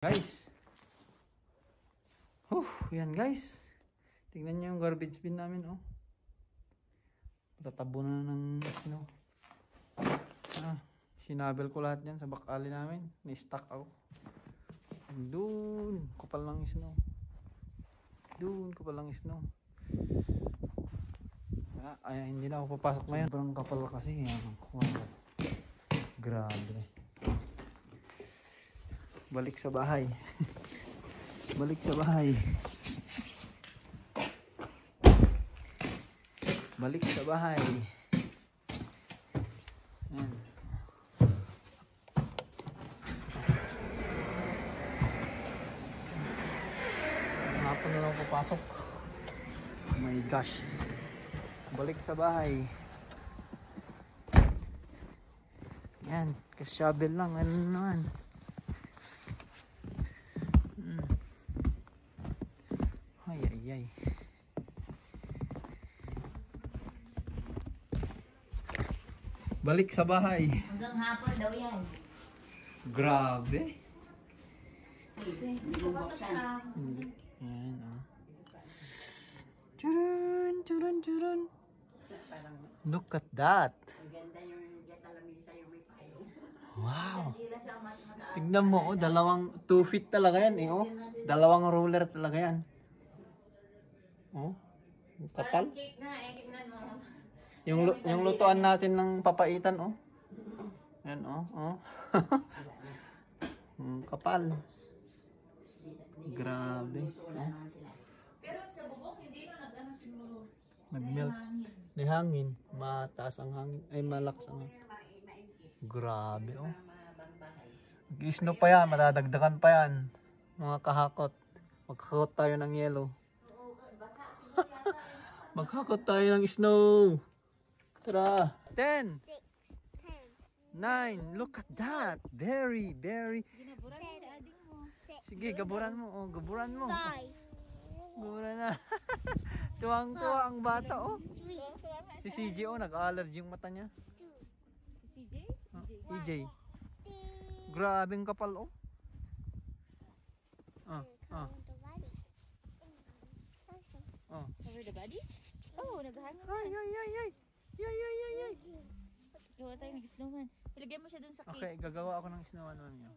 Guys. Yan guys. Tingnan niyo yung garbage bin namin, oh. Tatabo na ng snow. Sinabel ko lahat yan sa bakali namin. Ni-stack ako. Doon, kupal lang snow. Doon, kupal lang snow. Ay, hindi na ako papasok ngayon. Parang kapal kasi. Wow. Grabe. Balik sa bahay. Balik sa bahay. Balik sa bahay. Ayan. Hapon na lang papasok. Oh my gosh. Balik sa bahay. Yan. Kasi-shovel lang. Ano naman. Ay. Balik sa bahay. Hanggang hapon daw yan. Grabe. Bubuksan. Ayan, oh. Churun. Look at that. Maganda yung lamisa yung may payo. Wow. Tignan mo, oh, dalawang 2 feet talaga yan, eh, oh. Dalawang roller talaga yan. Oh. Kapal. Cake na, tignan mo. Yung lutuan natin ng papaitan, oh. Yan, oh. Kapal. Grabe. Oh. Pero sa bubok, hindi na nag-ano siguro. Nag-melt. May hangin. Mataas ang hangin. Ay, malakas ang hangin. Grabe, oh. Mag-isno pa yan. Madadagdagan pa yan. Mga kahakot. Magkakot tayo ng yelo. Maghakot tayo ng snow. Tara. 10. 9. Look at that. Very. Sige, gaburan mo. Oh, gaburan mo. Gaburan na. Tuwang-tuwa ang bata, oh. Si CJ, oh, nag-allergy yung mata niya. Si CJ? EJ. Grabing kapal, oh. Cover the body? Oh, naghangin. Ay. Gawa tayo nag-snowman. Ilagay mo siya dun sa cake. Okay, gagawa ako ng snowman niyo.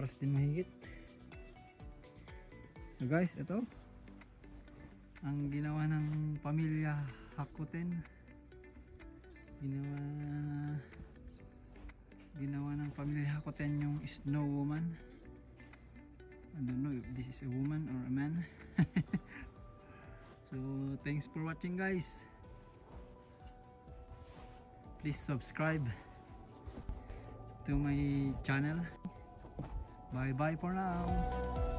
oras din mahigit. So guys, ito ang ginawa ng pamilya Hakuten. Ginawa ng pamilya Hakuten yung snow woman. I don't know if this is a woman or a man. So thanks for watching guys. Please subscribe to my channel. Bye bye for now.